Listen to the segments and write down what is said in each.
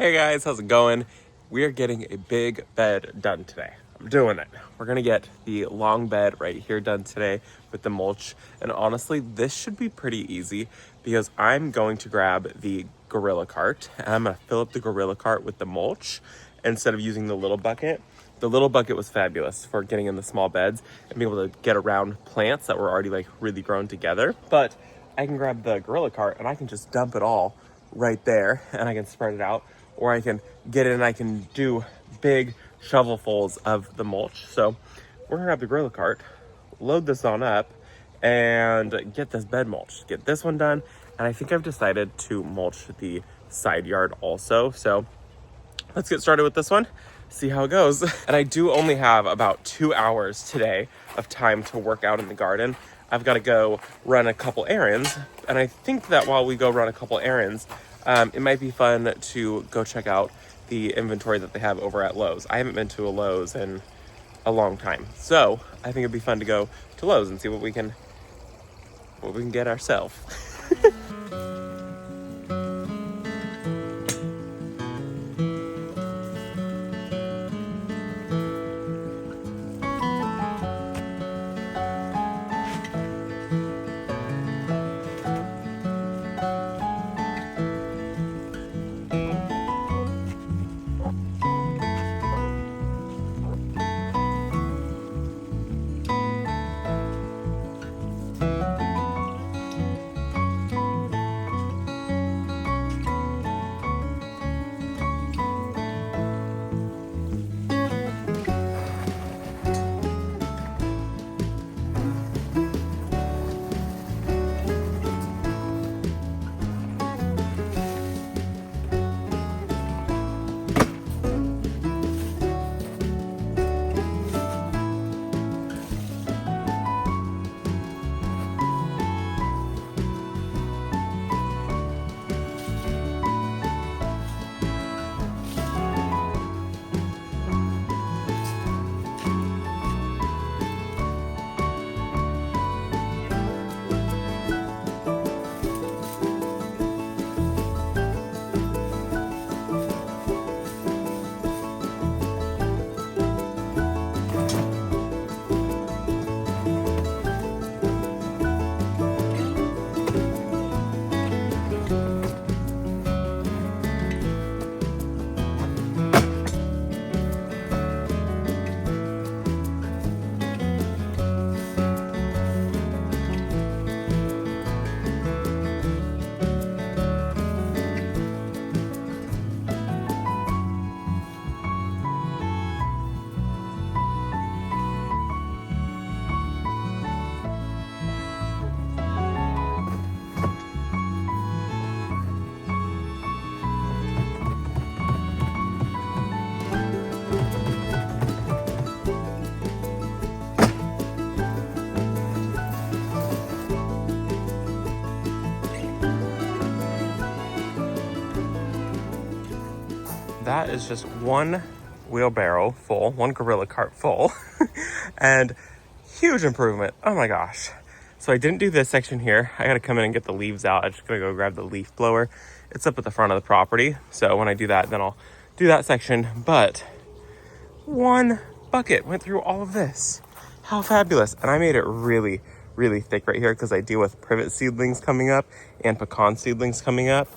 Hey guys, how's it going? We are getting a big bed done today. I'm doing it. We're gonna get the long bed right here done today with the mulch. And honestly, this should be pretty easy because I'm going to grab the gorilla cart and I'm gonna fill up the gorilla cart with the mulch instead of using the little bucket. The little bucket was fabulous for getting in the small beds and being able to get around plants that were already like really grown together. But I can grab the gorilla cart and I can just dump it all right there and I can spread it out, or I can get it and I can do big shovelfuls of the mulch. So we're gonna grab the gorilla cart, load this on up, and get this bed mulch. Get this one done, and I think I've decided to mulch the side yard also. So let's get started with this one, see how it goes. And I do only have about 2 hours today of time to work out in the garden. I've got to go run a couple errands, and I think that while we go run a couple errands, it might be fun to go check out the inventory that they have over at Lowe's. I haven't been to a Lowe's in a long time, so I think it'd be fun to go to Lowe's and see what we can get ourselves. That is just one wheelbarrow full, one gorilla cart full, and huge improvement. Oh my gosh. So I didn't do this section here. I gotta come in and get the leaves out. I'm just gonna go grab the leaf blower. It's up at the front of the property. So when I do that, then I'll do that section. But one bucket went through all of this. How fabulous. And I made it really, really thick right here because I deal with privet seedlings coming up and pecan seedlings coming up.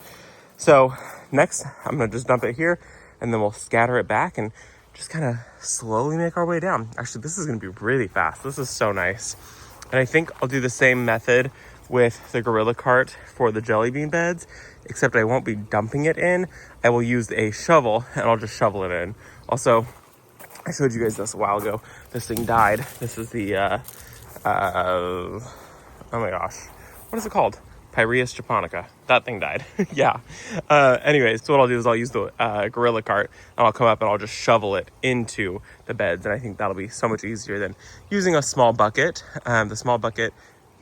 So next, I'm gonna just dump it here and then we'll scatter it back and just kind of slowly make our way down. Actually, this is gonna be really fast. This is so nice. And I think I'll do the same method with the gorilla cart for the jelly bean beds, except I won't be dumping it in. I will use a shovel and I'll just shovel it in. Also, I showed you guys this a while ago. This thing died. This is the, oh my gosh, what is it called? Pyrrhus japonica. That thing died. Yeah. Anyways, so what I'll do is I'll use the gorilla cart and I'll come up and I'll just shovel it into the beds. And I think that'll be so much easier than using a small bucket. The small bucket,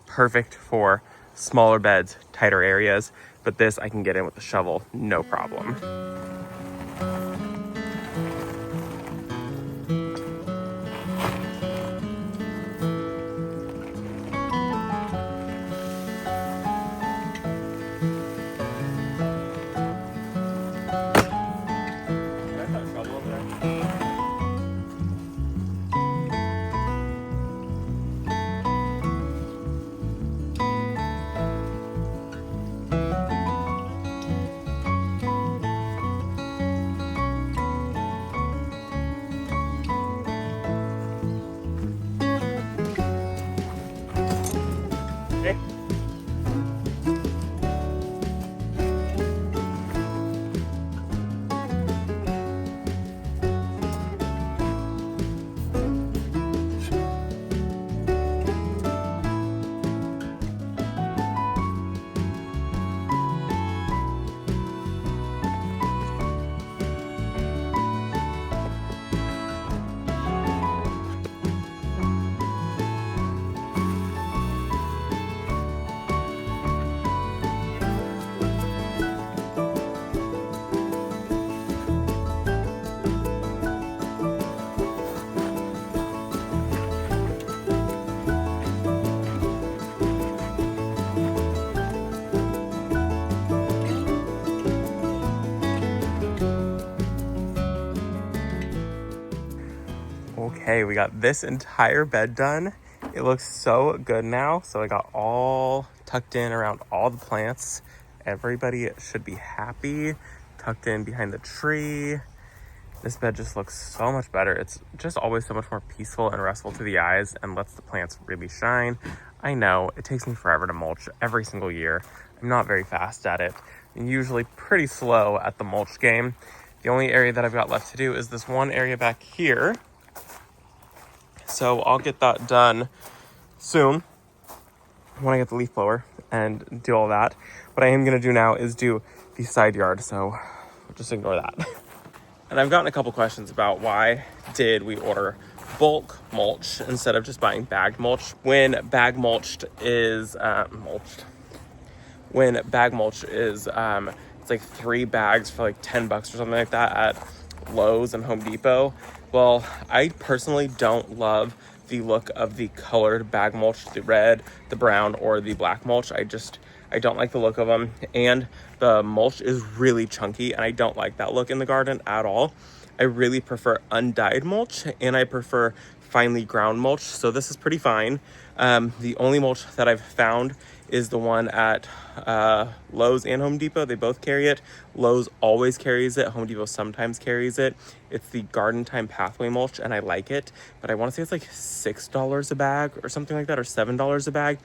perfect for smaller beds, tighter areas. But this I can get in with the shovel, no problem. Okay, we got this entire bed done. It looks so good now. So I got all tucked in around all the plants. Everybody should be happy. Tucked in behind the tree. This bed just looks so much better. It's just always so much more peaceful and restful to the eyes and lets the plants really shine. I know it takes me forever to mulch every single year. I'm not very fast at it. I'm usually pretty slow at the mulch game. The only area that I've got left to do is this one area back here. So I'll get that done soon when I get the leaf blower and do all that. What I am gonna do now is do the side yard, so just ignore that. And I've gotten a couple questions about why did we order bulk mulch instead of just buying bagged mulch. When bag mulched is it's like 3 bags for like 10 bucks or something like that at Lowe's and Home Depot. Well, I personally don't love the look of the colored bag mulch, the red, the brown, or the black mulch. I don't like the look of them, and the mulch is really chunky, and I don't like that look in the garden at all. I really prefer undyed mulch, and I prefer finely ground mulch, so this is pretty fine. The only mulch that I've found is the one at Lowe's and Home Depot. They both carry it. Lowe's always carries it. Home Depot sometimes carries it. It's the Garden Time Pathway mulch, and I like it, but I want to say it's like $6 a bag or something like that, or $7 a bag.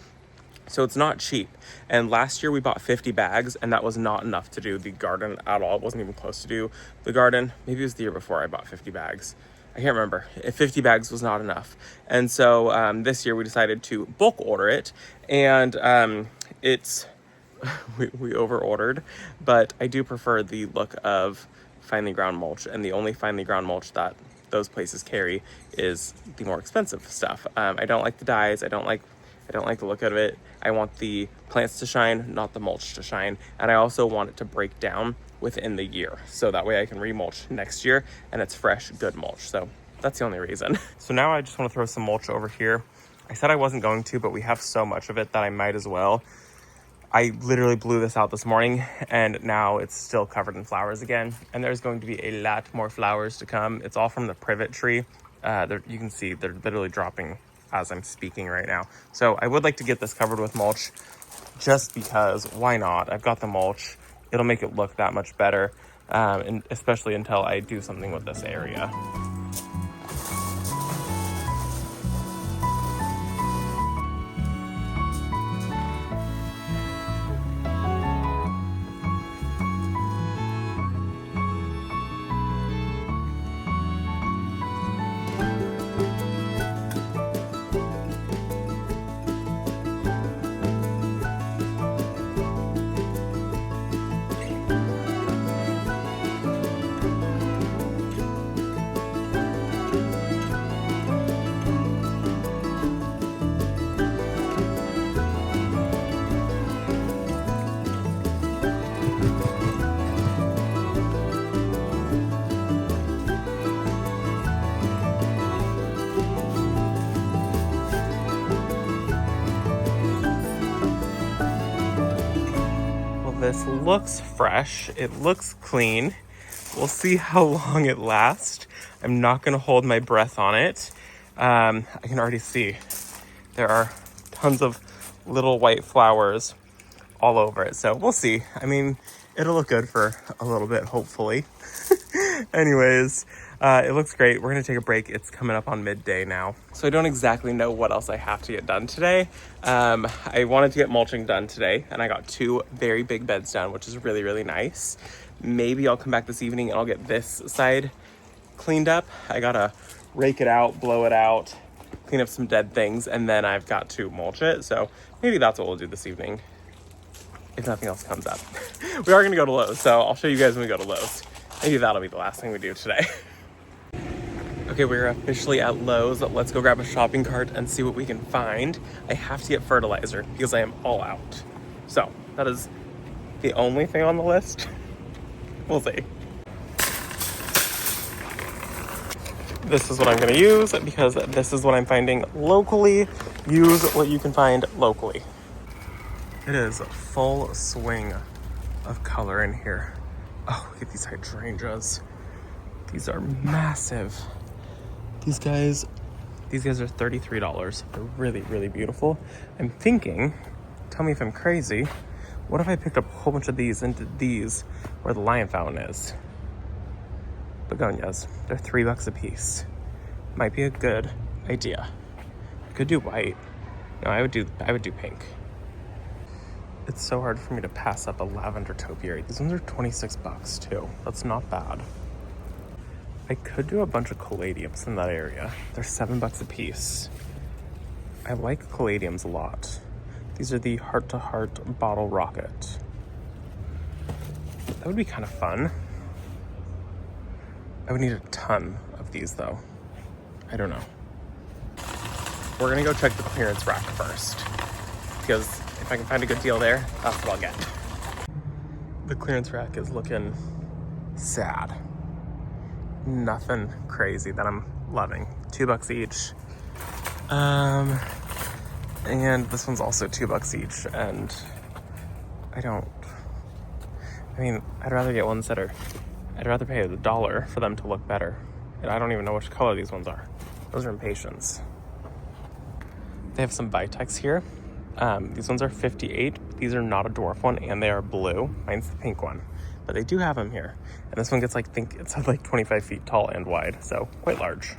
So it's not cheap. And last year we bought 50 bags, and that was not enough to do the garden at all. It wasn't even close to do the garden. Maybe it was the year before I bought 50 bags. I can't remember. If 50 bags was not enough. And so this year we decided to bulk order it, and we over ordered, but I do prefer the look of finely ground mulch, and the only finely ground mulch that those places carry is the more expensive stuff. I don't like the dyes. I don't like the look of it. I want the plants to shine, not the mulch to shine. And I also want it to break down within the year. So that way I can remulch next year and it's fresh, good mulch. So that's the only reason. So now I just want to throw some mulch over here. I said I wasn't going to, but we have so much of it that I might as well. I literally blew this out this morning, and now it's still covered in flowers again. And there's going to be a lot more flowers to come. It's all from the privet tree. You can see they're literally dropping as I'm speaking right now. So I would like to get this covered with mulch just because, why not? I've got the mulch. It'll make it look that much better, and especially until I do something with this area. This looks fresh. It looks clean. We'll see how long it lasts. I'm not going to hold my breath on it. I can already see there are tons of little white flowers all over it. So we'll see. I mean, it'll look good for a little bit, hopefully. Anyways, it looks great. We're going to take a break. It's coming up on midday now. So I don't exactly know what else I have to get done today. I wanted to get mulching done today, and I got 2 very big beds done, which is really, really nice. Maybe I'll come back this evening and I'll get this side cleaned up. I got to rake it out, blow it out, clean up some dead things, and then I've got to mulch it. So maybe that's what we'll do this evening, if nothing else comes up. We are going to go to Lowe's, so I'll show you guys when we go to Lowe's. Maybe that'll be the last thing we do today. Okay, we're officially at Lowe's. Let's go grab a shopping cart and see what we can find. I have to get fertilizer because I am all out. So that is the only thing on the list. We'll see. This is what I'm going to use because this is what I'm finding locally. Use what you can find locally. It is full swing of color in here. Oh, look at these hydrangeas. These are massive. These guys These guys are $33. They're really, really beautiful. I'm thinking, tell me if I'm crazy, what if I picked up a whole bunch of these into these where the lion fountain is? Begonias. They're $3 a piece. Might be a good idea. I could do white. No, I would do pink. It's so hard for me to pass up a lavender topiary. These ones are $26 too. That's not bad. I could do a bunch of caladiums in that area. They're $7 a piece. I like caladiums a lot. These are the Heart to Heart Bottle Rocket. That would be kind of fun. I would need a ton of these though. I don't know. We're gonna go check the clearance rack first, because if I can find a good deal there, that's what I'll get. The clearance rack is looking sad. Nothing crazy that I'm loving. $2 each. And this one's also $2 each, and I'd rather get ones that are, I'd rather pay $1 for them to look better. And I don't even know which color these ones are. Those are Impatiens. They have some Vitex here. These ones are 58. These are not a dwarf one, and they are blue. Mine's the pink one. But they do have them here. And this one gets it's like 25 feet tall and wide, so quite large.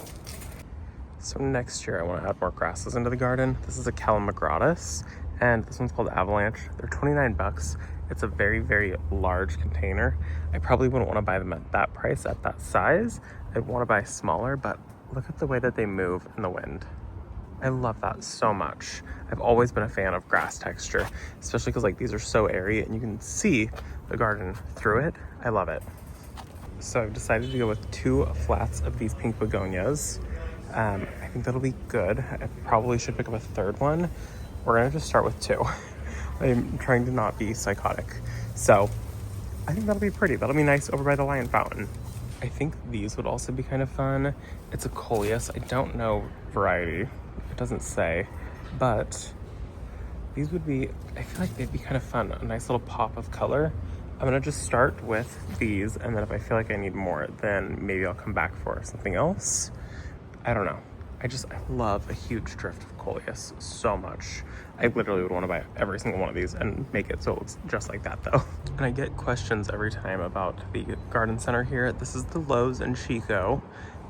So next year I want to add more grasses into the garden. This is a Calamagratis, and this one's called Avalanche. They're $29. It's a very, very large container. I probably wouldn't want to buy them at that price, at that size. I'd want to buy smaller, but look at the way that they move in the wind. I love that so much. I've always been a fan of grass texture, especially because like these are so airy and you can see the garden through it. I love it. So I've decided to go with 2 flats of these pink begonias. I think that'll be good. I probably should pick up a third one. We're gonna just start with 2. I'm trying to not be psychotic. So I think that'll be pretty. That'll be nice over by the lion fountain. I think these would also be kind of fun. It's a coleus. I don't know variety. It doesn't say, but these would be, I feel like they'd be kind of fun. A nice little pop of color. I'm gonna just start with these, and then if I feel like I need more, then maybe I'll come back for something else. I don't know. I love a huge drift of coleus so much. I literally would want to buy every single one of these and make it so it looks just like that though. And I get questions every time about the garden center here. This is the Lowe's in Chico,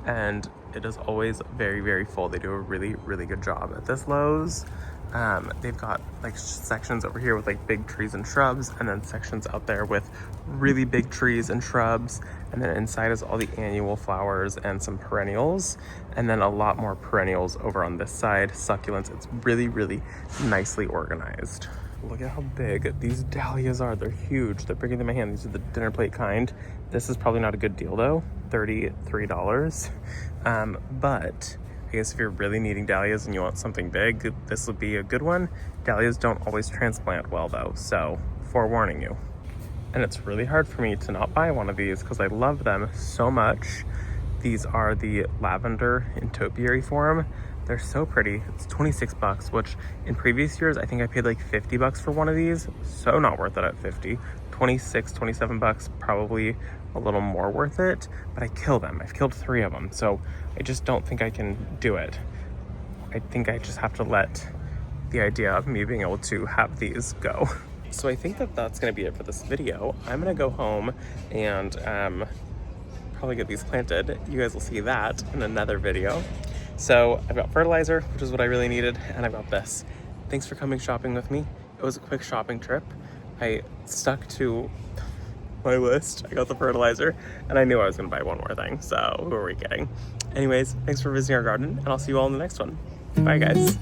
and it is always very, very full. They do a really, really good job at this Lowe's. They've got like sections over here with like big trees and shrubs, and then sections out there with really big trees and shrubs, and then inside is all the annual flowers and some perennials, and then a lot more perennials over on this side, succulents. It's really, really nicely organized. Look at how big these dahlias are. They're huge. They're bigger than my hand. These are the dinner plate kind. This is probably not a good deal though, $33. But I guess if you're really needing dahlias and you want something big, this would be a good one. Dahlias don't always transplant well though, so forewarning you. And it's really hard for me to not buy one of these because I love them so much. These are the lavender in topiary form. They're so pretty. It's $26, which in previous years, I think I paid like $50 for one of these. So not worth it at 50. $26, $27, probably a little more worth it, but I kill them. I've killed 3 of them, so I just don't think I can do it. I think I just have to let the idea of me being able to have these go. So I think that that's gonna be it for this video. I'm gonna go home and probably get these planted. You guys will see that in another video. So I've got fertilizer, which is what I really needed, and I've got this. Thanks for coming shopping with me. It was a quick shopping trip. I stuck to my list. I got the fertilizer, and I knew I was gonna buy one more thing, so who are we kidding? Anyways, thanks for visiting our garden, and I'll see you all in the next one. Bye, guys.